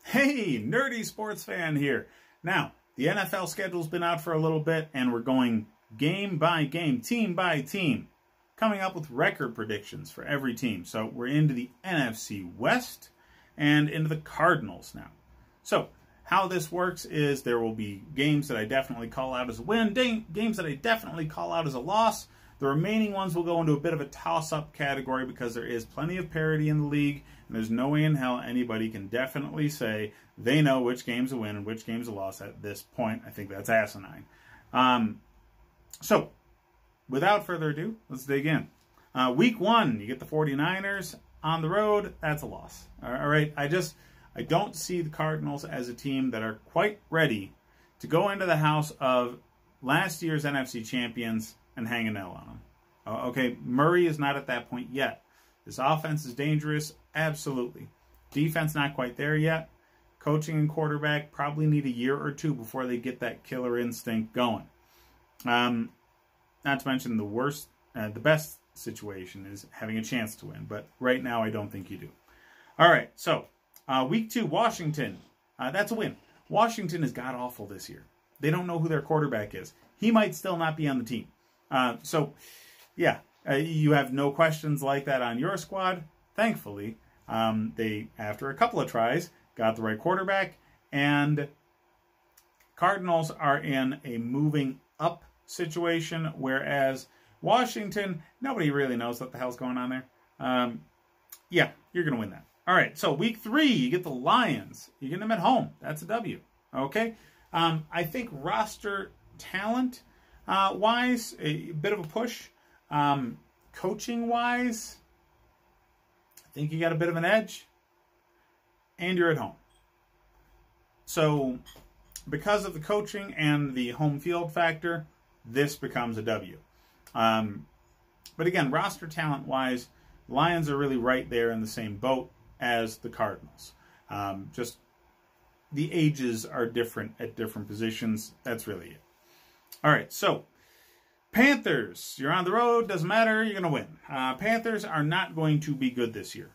Hey, nerdy sports fan here. Now, the NFL schedule's been out for a little bit, and we're going game by game, team by team, coming up with record predictions for every team. So we're into the NFC West and into the Cardinals now. So how this works is there will be games that I definitely call out as a win, games that I definitely call out as a loss. The remaining ones will go into a bit of a toss-up category because there is plenty of parity in the league, and there's no way in hell anybody can definitely say they know which game's a win and which game's a loss at this point. I think that's asinine. So, without further ado, let's dig in. Week 1, you get the 49ers on the road. That's a loss. All right, I don't see the Cardinals as a team that are quite ready to go into the house of last year's NFC champions and hang an L on them. Okay, Murray is not at that point yet. This offense is dangerous, absolutely. Defense not quite there yet. Coaching and quarterback probably need a year or two before they get that killer instinct going. Not to mention the best situation is having a chance to win, but right now I don't think you do. All right, so week 2, Washington. That's a win. Washington is god-awful this year. They don't know who their quarterback is. He might still not be on the team. You have no questions like that on your squad. Thankfully, they, after a couple of tries, got the right quarterback, and Cardinals are in a moving up situation, whereas Washington, nobody really knows what the hell's going on there. You're going to win that. All right, so week 3, you get the Lions. You get them at home. That's a W. Okay? I think roster talent wise, a bit of a push. Coaching wise, I think you got a bit of an edge. And you're at home. So, because of the coaching and the home field factor, this becomes a W. But again, roster talent wise, Lions are really right there in the same boat as the Cardinals. Just the ages are different at different positions. That's really it. All right, so Panthers, you're on the road, doesn't matter, you're going to win. Panthers are not going to be good this year.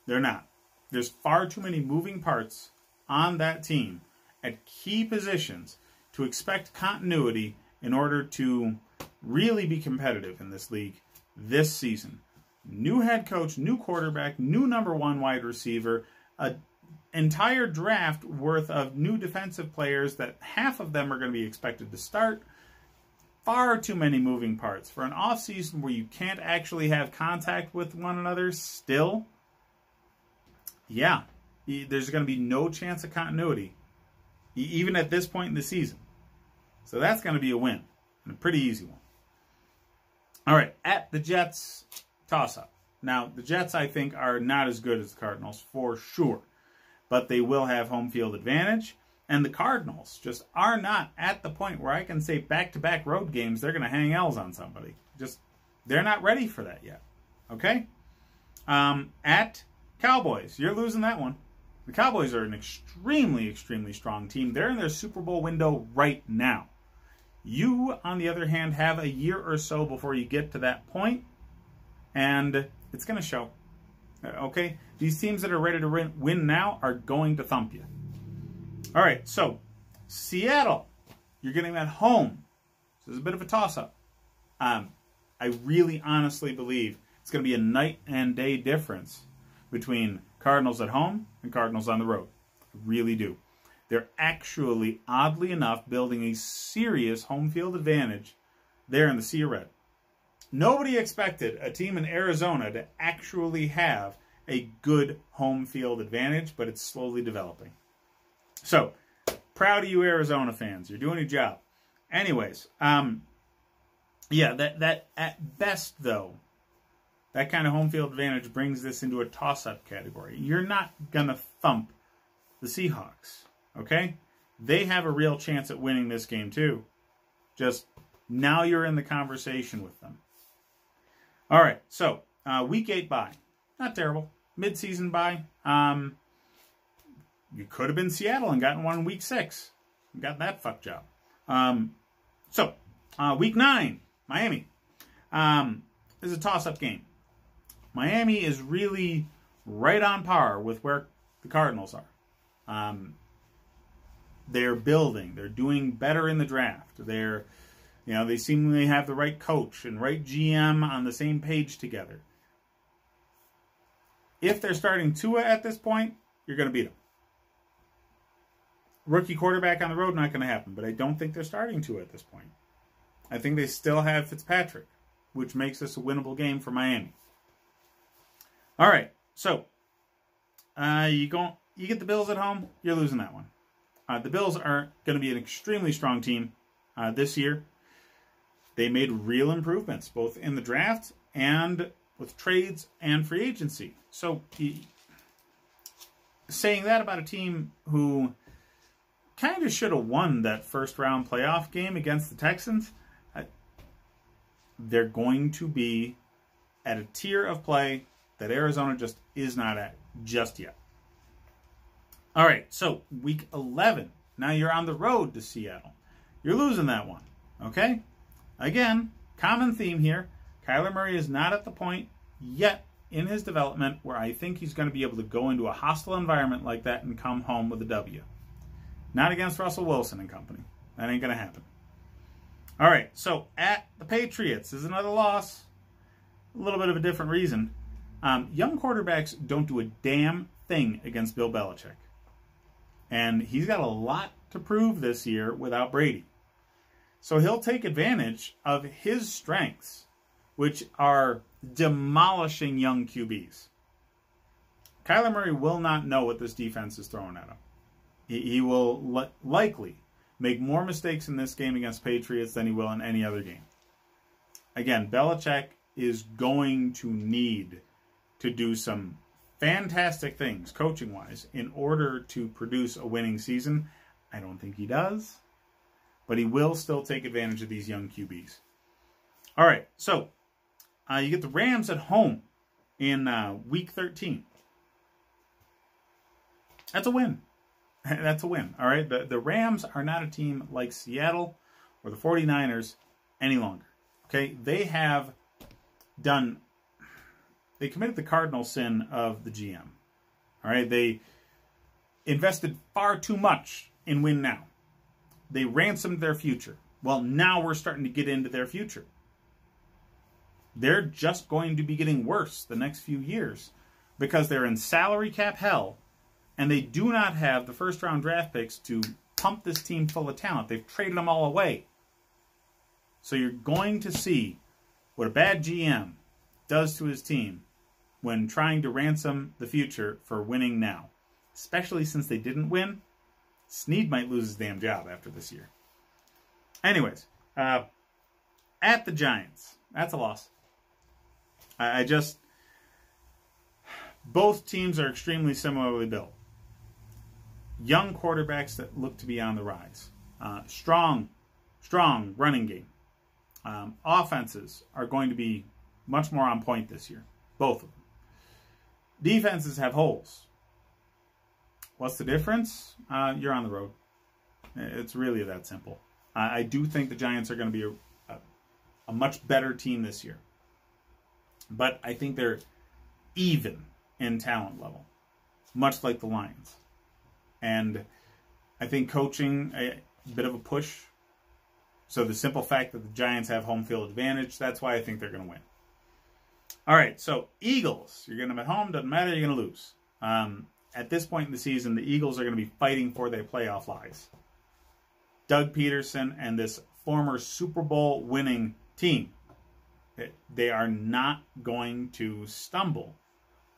They're not. There's far too many moving parts on that team at key positions to expect continuity in order to really be competitive in this league this season. New head coach, new quarterback, new number 1 wide receiver, an entire draft worth of new defensive players that half of them are going to be expected to start. Far too many moving parts. For an offseason where you can't actually have contact with one another still, there's going to be no chance of continuity, even at this point in the season. So that's going to be a win, and a pretty easy one. All right, at the Jets, toss-up. Now, the Jets, I think, are not as good as the Cardinals, for sure. But they will have home field advantage. And the Cardinals just are not at the point where I can say back-to-back road games, they're going to hang L's on somebody. They're not ready for that yet. Okay? At Cowboys, you're losing that one. The Cowboys are an extremely, extremely strong team. They're in their Super Bowl window right now. You, on the other hand, have a year or so before you get to that point, and it's going to show. Okay? These teams that are ready to win now are going to thump you. All right, so Seattle, you're getting that home. So there's a bit of a toss-up. I really honestly believe it's going to be a night and day difference between Cardinals at home and Cardinals on the road. I really do. They're actually, oddly enough, building a serious home field advantage there in the Sea of Red. Nobody expected a team in Arizona to actually have a good home field advantage, but it's slowly developing. So, proud of you Arizona fans. You're doing your job. Anyways, that at best, though, that kind of home field advantage brings this into a toss-up category. You're not going to thump the Seahawks, okay? They have a real chance at winning this game, too. Just now you're in the conversation with them. All right, so week 8 bye. Not terrible. Mid-season bye. You could have been Seattle and gotten one in week 6. Got that fuck job. Week 9, Miami. This is a toss-up game. Miami is really right on par with where the Cardinals are. They're building. They're doing better in the draft. They seemingly have the right coach and right GM on the same page together. If they're starting Tua at this point, you're going to beat them. Rookie quarterback on the road, not going to happen. But I don't think they're starting Tua at this point. I think they still have Fitzpatrick, which makes this a winnable game for Miami. All right, so you get the Bills at home, you're losing that one. The Bills are going to be an extremely strong team this year. They made real improvements, both in the draft and with trades and free agency. So saying that about a team who kind of should have won that first-round playoff game against the Texans, they're going to be at a tier of play that Arizona just is not at just yet. All right, so week 11. Now you're on the road to Seattle. You're losing that one, okay? Again, common theme here. Kyler Murray is not at the point yet in his development where I think he's going to be able to go into a hostile environment like that and come home with a W. Not against Russell Wilson and company. That ain't going to happen. All right, so at the Patriots is another loss. A little bit of a different reason. Young quarterbacks don't do a damn thing against Bill Belichick. And he's got a lot to prove this year without Brady. So he'll take advantage of his strengths, which are demolishing young QBs. Kyler Murray will not know what this defense is throwing at him. He will likely make more mistakes in this game against Patriots than he will in any other game. Again, Belichick is going to need to do some fantastic things, coaching-wise, in order to produce a winning season. I don't think he does, but he will still take advantage of these young QBs. All right, so you get the Rams at home in Week 13. That's a win. That's a win, all right? The Rams are not a team like Seattle or the 49ers any longer, okay? They committed the cardinal sin of the GM, all right? They invested far too much in win now. They ransomed their future. Well, now we're starting to get into their future. They're just going to be getting worse the next few years because they're in salary cap hell and they do not have the first-round draft picks to pump this team full of talent. They've traded them all away. So you're going to see what a bad GM does to his team when trying to ransom the future for winning now. Especially since they didn't win. Snead might lose his damn job after this year. Anyways, at the Giants. That's a loss. Both teams are extremely similarly built. Young quarterbacks that look to be on the rise. Strong running game. Offenses are going to be much more on point this year. Both of them. Defenses have holes. What's the difference? You're on the road. It's really that simple. I do think the Giants are going to be a much better team this year. But I think they're even in talent level, much like the Lions. And I think coaching, a bit of a push. So the simple fact that the Giants have home field advantage, that's why I think they're going to win. All right, so Eagles. You're getting them at home, doesn't matter, you're going to lose. At this point in the season, the Eagles are going to be fighting for their playoff lives. Doug Peterson and this former Super Bowl winning team, they are not going to stumble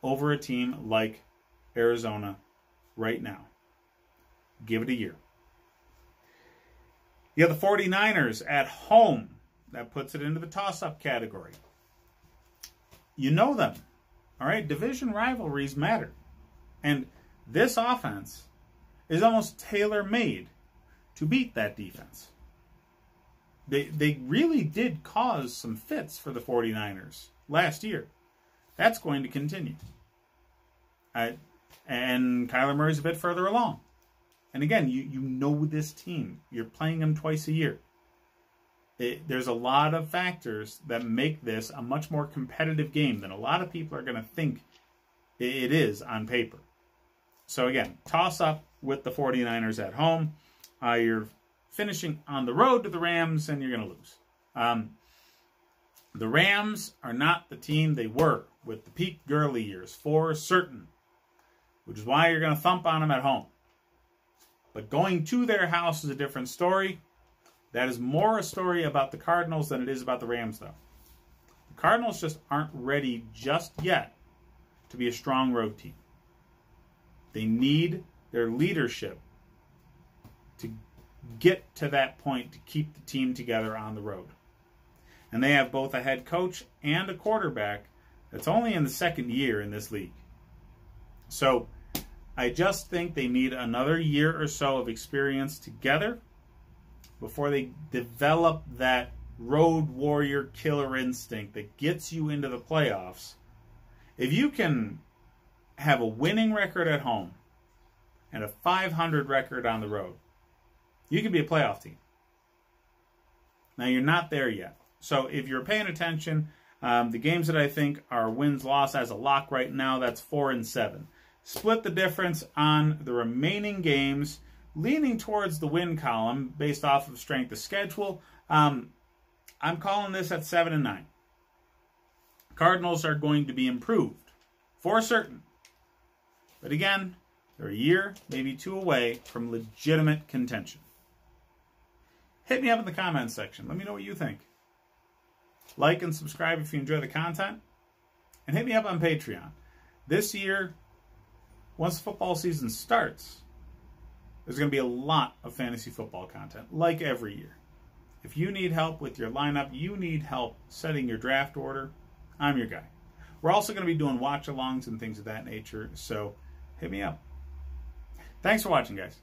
over a team like Arizona right now. Give it a year. You have the 49ers at home. That puts it into the toss-up category. You know them. All right? Division rivalries matter. And this offense is almost tailor-made to beat that defense. They really did cause some fits for the 49ers last year. That's going to continue. And Kyler Murray's a bit further along. And again, you know this team. You're playing them twice a year. There's a lot of factors that make this a much more competitive game than a lot of people are going to think it is on paper. So again, toss up with the 49ers at home. You're finishing on the road to the Rams, and you're going to lose. The Rams are not the team they were with the Pete Gurley years, for certain, which is why you're going to thump on them at home. But going to their house is a different story. That is more a story about the Cardinals than it is about the Rams, though. The Cardinals just aren't ready just yet to be a strong road team. They need their leadership to get to that point to keep the team together on the road. And they have both a head coach and a quarterback that's only in the second year in this league. So I just think they need another year or so of experience together before they develop that road warrior killer instinct that gets you into the playoffs. If you can have a winning record at home and a 500 record on the road, you can be a playoff team. Now, you're not there yet. So if you're paying attention, the games that I think are wins-loss as a lock right now, that's 4-7. Split the difference on the remaining games, leaning towards the win column based off of strength of schedule. I'm calling this at 7-9. Cardinals are going to be improved, for certain. But again, they're a year, maybe two away from legitimate contention. Hit me up in the comments section. Let me know what you think. Like and subscribe if you enjoy the content. And hit me up on Patreon. This year, once football season starts, there's going to be a lot of fantasy football content, like every year. If you need help with your lineup, you need help setting your draft order, I'm your guy. We're also going to be doing watch-alongs and things of that nature, so hit me up. Thanks for watching, guys.